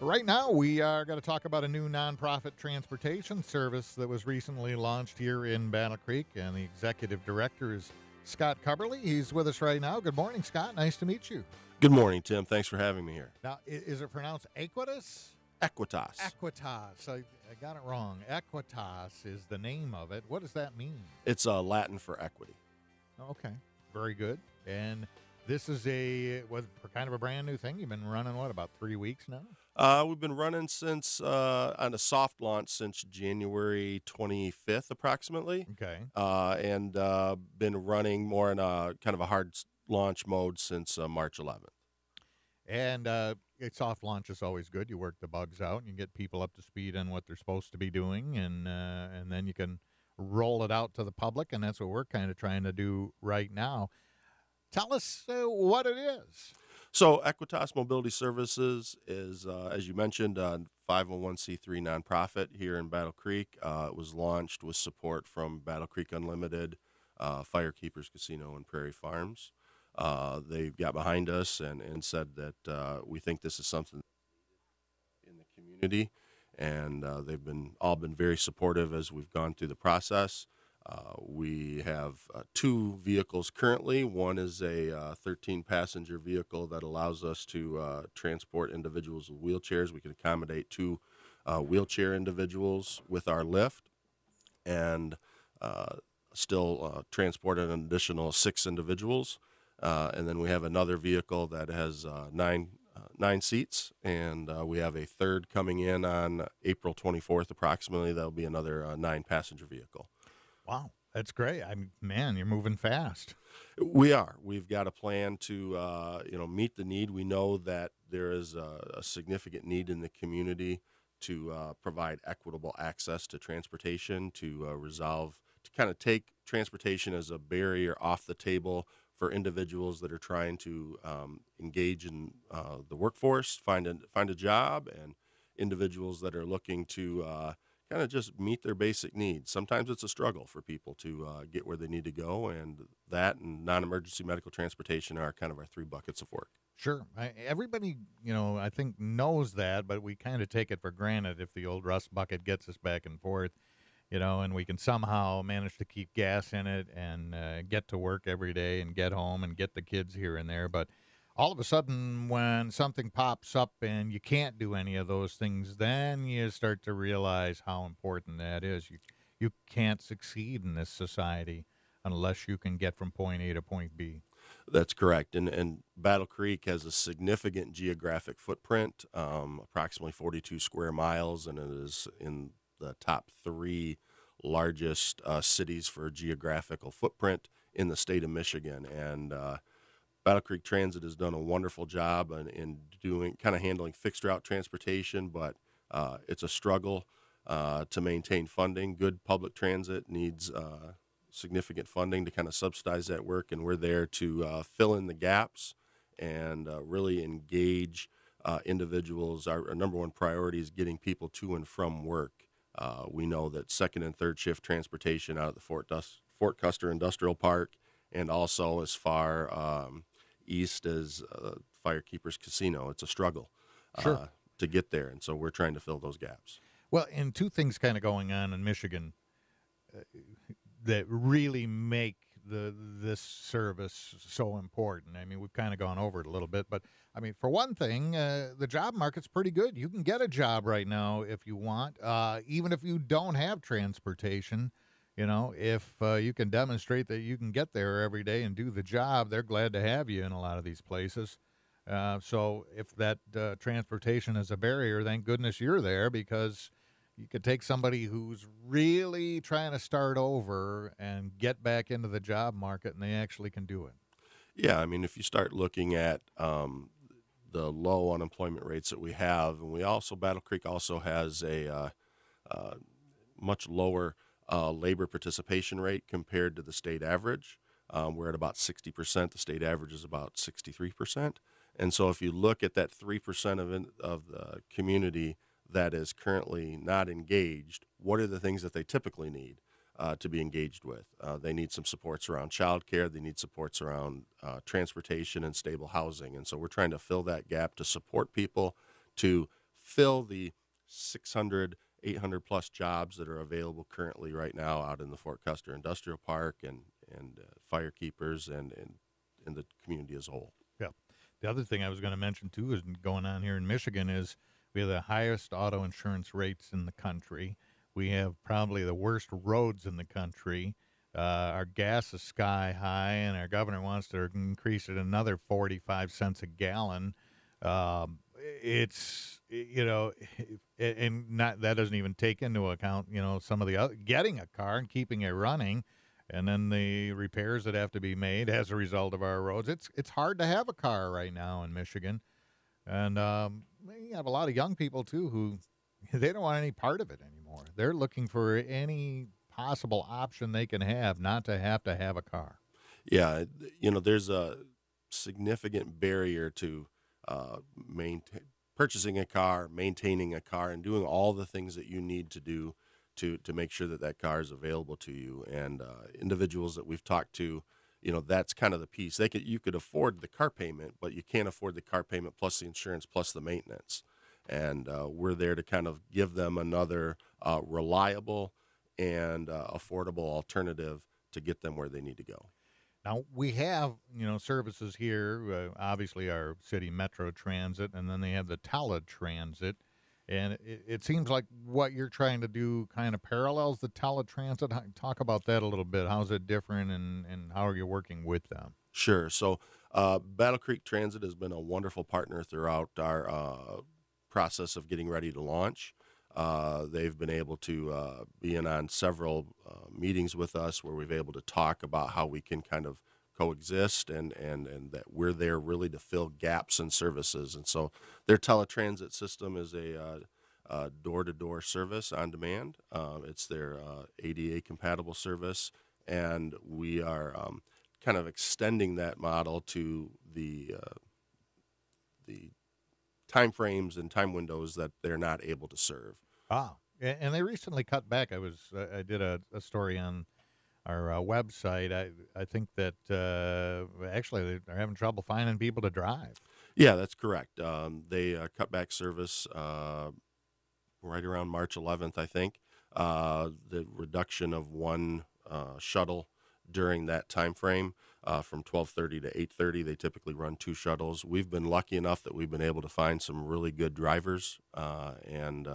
Right now, we are going to talk about a new nonprofit transportation service that was recently launched here in Battle Creek, and the executive director is Scott Cubberly. He's with us right now. Good morning, Scott. Nice to meet you. Good morning, Tim. Thanks for having me here. Now, is it pronounced Aequitas? Aequitas. Aequitas. I got it wrong. Aequitas is the name of it. What does that mean? It's Latin for equity. Okay, very good. And this is kind of a brand new thing. You've been running, about 3 weeks now? We've been running since on a soft launch since January 25th, approximately. Okay. And been running more in a kind of a hard launch mode since March 11th. And soft launch is always good. You work the bugs out and you get people up to speed on what they're supposed to be doing, and then you can roll it out to the public, and that's what we're kind of trying to do right now. Tell us what it is. So Aequitas Mobility Services is, as you mentioned, a 501c3 nonprofit here in Battle Creek. It was launched with support from Battle Creek Unlimited, Firekeepers Casino, and Prairie Farms. They got behind us and said that we think this is something in the community, and they've all been very supportive as we've gone through the process. We have two vehicles currently. One is a 13-passenger vehicle that allows us to transport individuals with wheelchairs. We can accommodate two wheelchair individuals with our lift, and still transport an additional 6 individuals. And then we have another vehicle that has nine seats, and we have a third coming in on April 24th approximately. That'll be another 9-passenger vehicle. Wow, that's great. Man, you're moving fast. We are. We've got a plan to meet the need. We know that there is a significant need in the community to provide equitable access to transportation, to kind of take transportation as a barrier off the table for individuals that are trying to engage in the workforce, find a job, and individuals that are looking to kind of just meet their basic needs. Sometimes it's a struggle for people to get where they need to go, and that and non-emergency medical transportation are kind of our 3 buckets of work. Sure. Everybody, I think knows that, but we kind of take it for granted if the old rust bucket gets us back and forth, and we can somehow manage to keep gas in it and get to work every day and get home and get the kids here and there. But all of a sudden, when something pops up and you can't do any of those things, then you start to realize how important that is. You can't succeed in this society unless you can get from point A to point B. That's correct. And Battle Creek has a significant geographic footprint, approximately 42 square miles, and it is in the top 3 largest cities for geographical footprint in the state of Michigan. And Battle Creek Transit has done a wonderful job in handling fixed route transportation, but it's a struggle to maintain funding. Good public transit needs significant funding to kind of subsidize that work, and we're there to fill in the gaps and really engage individuals. Our number one priority is getting people to and from work. We know that second and third shift transportation out of the Fort Custer Industrial Park, and also as far east as Firekeepers Casino, it's a struggle to get there, and so we're trying to fill those gaps. Well, and 2 things kind of going on in Michigan that really make this service so important. I mean, we've kind of gone over it a little bit, but I mean, for one thing, the job market's pretty good. You can get a job right now if you want, even if you don't have transportation. If you can demonstrate that you can get there every day and do the job, they're glad to have you in a lot of these places. So if that transportation is a barrier, thank goodness you're there, because you could take somebody who's really trying to start over and get back into the job market, and they actually can do it. Yeah, I mean, if you start looking at the low unemployment rates that we have, and Battle Creek also has a much lower labor participation rate compared to the state average. We're at about 60%. The state average is about 63%. And so if you look at that 3% of the community that is currently not engaged, what are the things that they typically need to be engaged with? They need some supports around childcare. They need supports around transportation and stable housing. And so we're trying to fill that gap to support people to fill the 600, 800 plus jobs that are available currently right now out in the Fort Custer Industrial Park and firekeepers and in the community as a whole. Yeah. The other thing I was going to mention too is going on here in Michigan is we have the highest auto insurance rates in the country. We have probably the worst roads in the country. Our gas is sky high, and our governor wants to increase it another 45 cents a gallon. It's and not that doesn't even take into account some of the other getting a car and keeping it running, and then the repairs that have to be made as a result of our roads. It's hard to have a car right now in Michigan, and you have a lot of young people too who they don't want any part of it anymore. They're looking for any possible option they can have not to have a car. Yeah, there's a significant barrier to maintain purchasing a car, maintaining a car, and doing all the things that you need to do to make sure that that car is available to you. And individuals that we've talked to, that's kind of the piece. You could afford the car payment, but you can't afford the car payment plus the insurance plus the maintenance. And we're there to kind of give them another reliable and affordable alternative to get them where they need to go. Now we have, services here. Obviously, our city metro transit, and then they have the teletransit. And it seems like what you're trying to do kind of parallels the teletransit. Talk about that a little bit. How's it different, and how are you working with them? Sure. So, Battle Creek Transit has been a wonderful partner throughout our process of getting ready to launch. They've been able to be in on several meetings with us where we've been able to talk about how we can kind of coexist and that we're there really to fill gaps in services. And so their teletransit system is a door-to-door service on demand. It's their ADA compatible service, and we are kind of extending that model to the time frames and time windows that they're not able to serve. Ah, and they recently cut back. I did a story on our website. I think that actually they're having trouble finding people to drive. Yeah, that's correct. They cut back service right around March 11th, I think. The reduction of one shuttle during that time frame from 12:30 to 8:30. They typically run two shuttles. We've been lucky enough that we've been able to find some really good drivers, and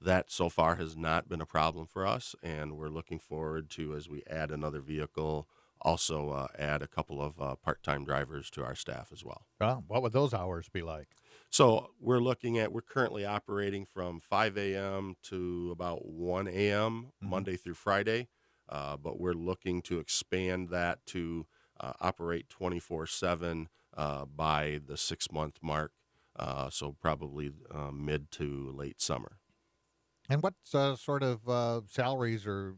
that so far has not been a problem for us. And we're looking forward to, as we add another vehicle, also add a couple of part-time drivers to our staff as well. What would those hours be like? So we're currently operating from 5 a.m. to about 1 a.m. Monday through Friday, but we're looking to expand that to operate 24/7 by the 6-month mark, so probably mid to late summer. And what sort of salaries or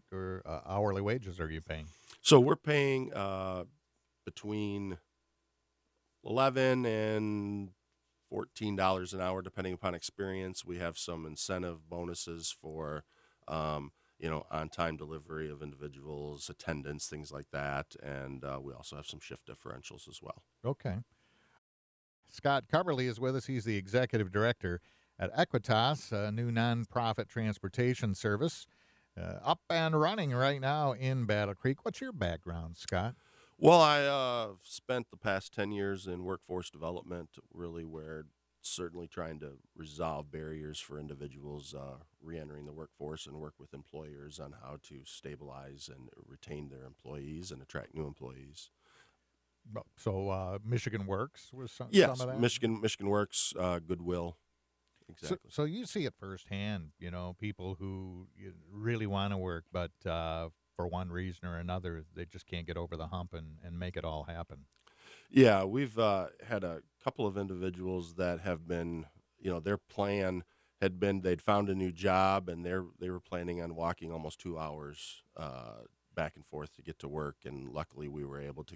hourly wages are you paying? So we're paying between 11 and $14 an hour, depending upon experience. We have some incentive bonuses for, on-time delivery of individuals, attendance, things like that, and we also have some shift differentials as well. Okay. Scott Coverly is with us. He's the executive director at Aequitas, a new nonprofit transportation service, up and running right now in Battle Creek. What's your background, Scott? Well, I spent the past 10 years in workforce development, really where certainly trying to resolve barriers for individuals reentering the workforce and work with employers on how to stabilize and retain their employees and attract new employees. So Michigan Works was some Yes, of that? Michigan Works, Goodwill. Exactly. So you see it firsthand, people who really want to work, but for one reason or another, they just can't get over the hump and make it all happen. Yeah, we've had a couple of individuals that have been, their plan had been they'd found a new job and they were planning on walking almost 2 hours back and forth to get to work, and luckily we were able to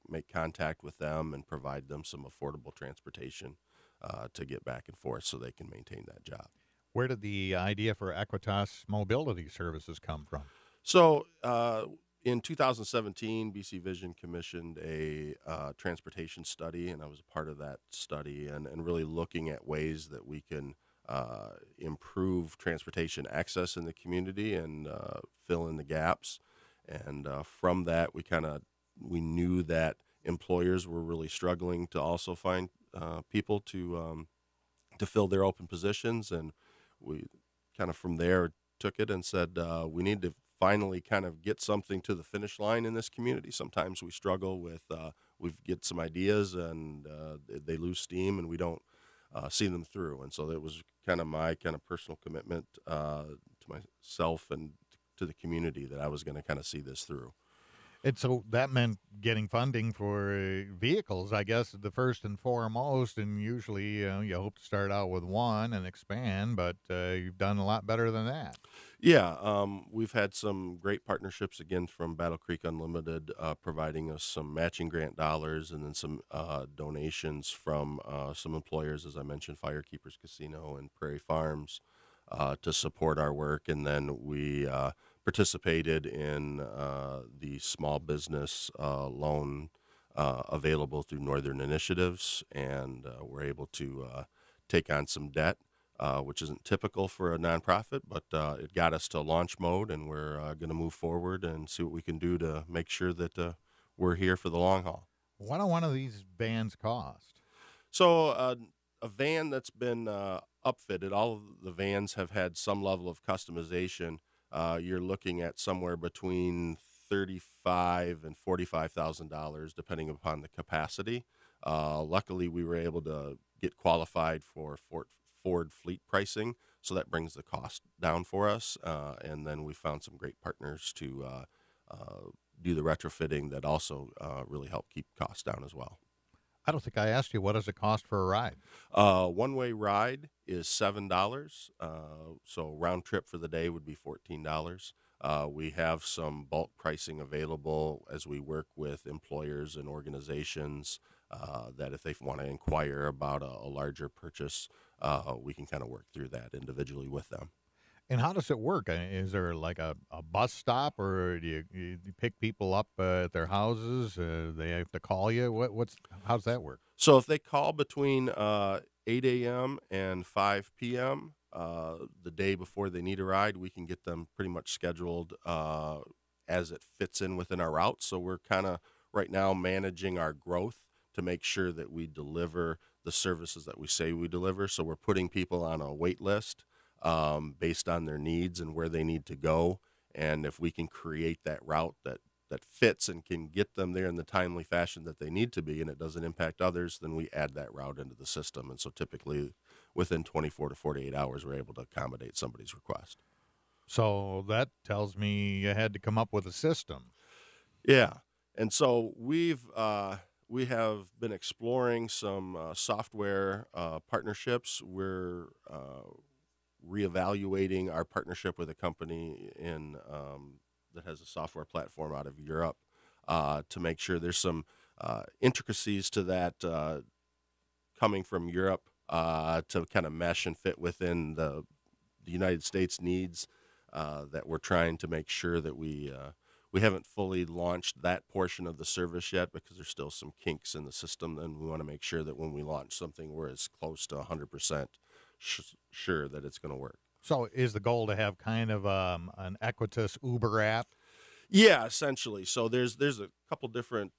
make contact with them and provide them some affordable transportation to get back and forth so they can maintain that job. Where did the idea for Aequitas mobility services come from? So in 2017, BC Vision commissioned a transportation study, and I was a part of that study, and really looking at ways that we can improve transportation access in the community and fill in the gaps. And from that, we knew that employers were really struggling to also find people to fill their open positions, and we kind of from there took it and said we need to finally kind of get something to the finish line in this community. Sometimes we struggle with we get some ideas and they lose steam and we don't see them through. And so it was kind of my kind of personal commitment to myself and to the community that I was going to kind of see this through. And so that meant getting funding for vehicles, I guess, the first and foremost. And usually, you hope to start out with one and expand, but you've done a lot better than that. Yeah, we've had some great partnerships again from Battle Creek Unlimited, providing us some matching grant dollars, and then some donations from some employers, as I mentioned, Firekeepers Casino and Prairie Farms, to support our work. And then we participated in the small business loan available through Northern Initiatives, and we're able to take on some debt. Which isn't typical for a nonprofit, but it got us to launch mode, and we're going to move forward and see what we can do to make sure that we're here for the long haul. What do one of these vans cost? So a van that's been upfitted, all of the vans have had some level of customization. You're looking at somewhere between $35,000 and $45,000, depending upon the capacity. Luckily, we were able to get qualified for Ford fleet pricing, so that brings the cost down for us. And then we found some great partners to do the retrofitting that also really help keep costs down as well. I don't think I asked you, what does it cost for a ride? One-way ride is $7. So round trip for the day would be $14. We have some bulk pricing available as we work with employers and organizations that if they want to inquire about a larger purchase, we can kind of work through that individually with them. And how does it work? Is there like a bus stop, or do you pick people up at their houses? They have to call you? How's that work? So if they call between 8 a.m. and 5 p.m. The day before they need a ride, we can get them pretty much scheduled as it fits in within our route. So we're kind of right now managing our growth to make sure that we deliver the services that we say we deliver. So we're putting people on a wait list based on their needs and where they need to go. And if we can create that route that fits and can get them there in the timely fashion that they need to be, and it doesn't impact others, then we add that route into the system. And so typically within 24 to 48 hours, we're able to accommodate somebody's request. So that tells me you had to come up with a system. Yeah. And so we have been exploring some software partnerships. We're reevaluating our partnership with a company that has a software platform out of Europe to make sure there's some intricacies to that coming from Europe to kind of mesh and fit within the United States needs that we're trying to make sure that we haven't fully launched that portion of the service yet because there's still some kinks in the system, and we want to make sure that when we launch something, we're as close to 100% sure that it's going to work. So is the goal to have kind of an Aequitas Uber app? Yeah, essentially. So there's a couple different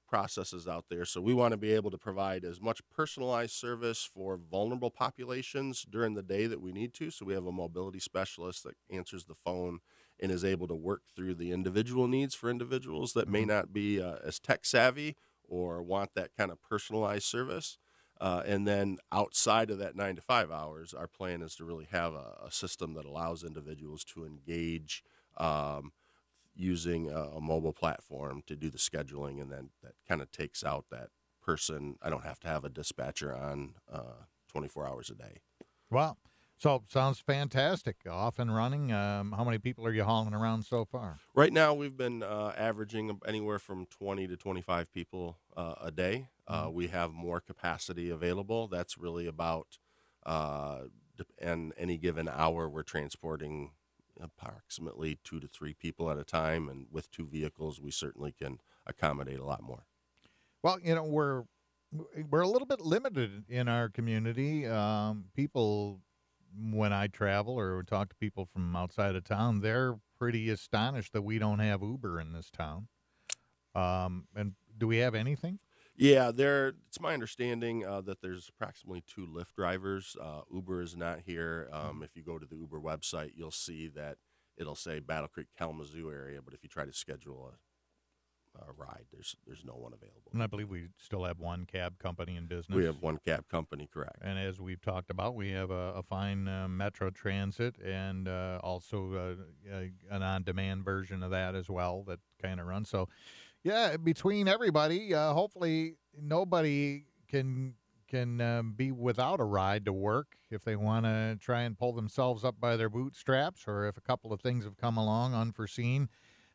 processes out there. So we want to be able to provide as much personalized service for vulnerable populations during the day that we need to. So we have a mobility specialist that answers the phone and is able to work through the individual needs for individuals that may not be as tech savvy or want that kind of personalized service. And then outside of that 9 to 5 hours, our plan is to really have a system that allows individuals to engage using a mobile platform to do the scheduling, and then that kind of takes out that person. I don't have to have a dispatcher on 24 hours a day. Wow. So sounds fantastic. Off and running. How many people are you hauling around so far? Right now, we've been averaging anywhere from 20 to 25 people a day. We have more capacity available. That's really about, and any given hour, we're transporting approximately 2 to 3 people at a time. And with 2 vehicles, we certainly can accommodate a lot more. Well, we're we're a little bit limited in our community. People, when I travel or talk to people from outside of town, they're pretty astonished that we don't have Uber in this town. And do we have anything? Yeah, it's my understanding that there's approximately 2 Lyft drivers. Uber is not here. If you go to the Uber website, you'll see that it'll say Battle Creek Kalamazoo area, but if you try to schedule a ride, there's no one available. And I believe we still have one cab company in business. We have one cab company, correct. And as we've talked about, we have a fine Metro Transit and also an on-demand version of that as well that kind of runs. So, yeah, between everybody, hopefully nobody can be without a ride to work if they want to try and pull themselves up by their bootstraps, or if a couple of things have come along unforeseen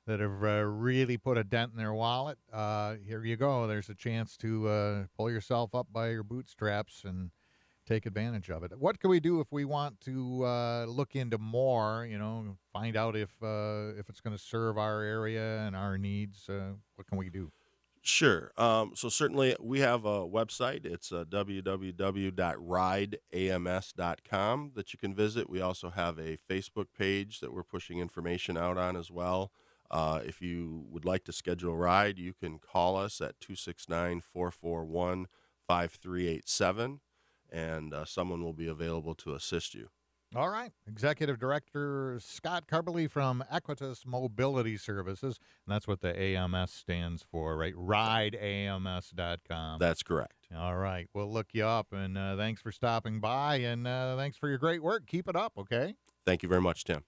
that have really put a dent in their wallet. Here you go. There's a chance to pull yourself up by your bootstraps and take advantage of it. What can we do if we want to look into more, find out if it's going to serve our area and our needs? What can we do? Sure. So certainly we have a website. It's www.rideams.com that you can visit. We also have a Facebook page that we're pushing information out on as well. If you would like to schedule a ride, you can call us at 269-441-5387, and someone will be available to assist you. All right. Executive Director Scott Carberly from Aequitas Mobility Services. And that's what the AMS stands for, right? RideAMS.com. That's correct. All right. We'll look you up, and thanks for stopping by, and thanks for your great work. Keep it up, okay? Thank you very much, Tim.